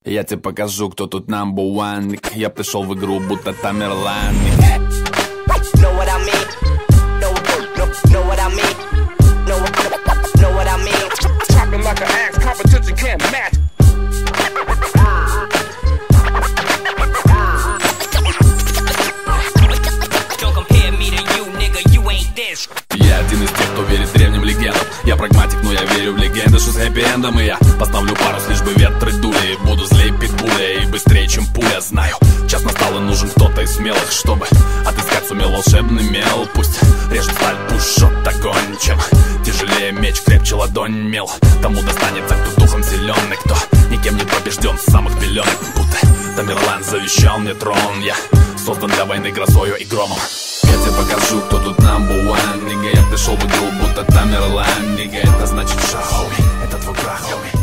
Я тебе покажу, кто тут number one. Я пришел в игру, будто Тамерлан. Know what I mean? Know what I mean? Know what I mean? Chopping like an axe, competition can't match. Don't compare me to you, nigga, you ain't this. Я один из тех, кто верит древним легендам. Я прагматик, но я верю в легенды, что с хэппи-эндом. И я поставлю парус, лишь бы ветры дули. Буду злей питбуля и быстрее, чем пуля. Знаю, час настал и нужен кто-то из смелых, чтобы отыскать сумел волшебный мел. Пусть режет сталь, пусть жжет огонь. Чем тяжелее меч, крепче ладонь мел, тому достанется, кто духом силен и кто никем не побежден с самых пеленок. Будто Тамерлан завещал мне трон. Я создан для войны грозою и громом. Я тебе покажу, кто тут number one. Нига, я пришел в игру, будто Тамерлан. Нига, это значит шоу. Это твой крах, homie.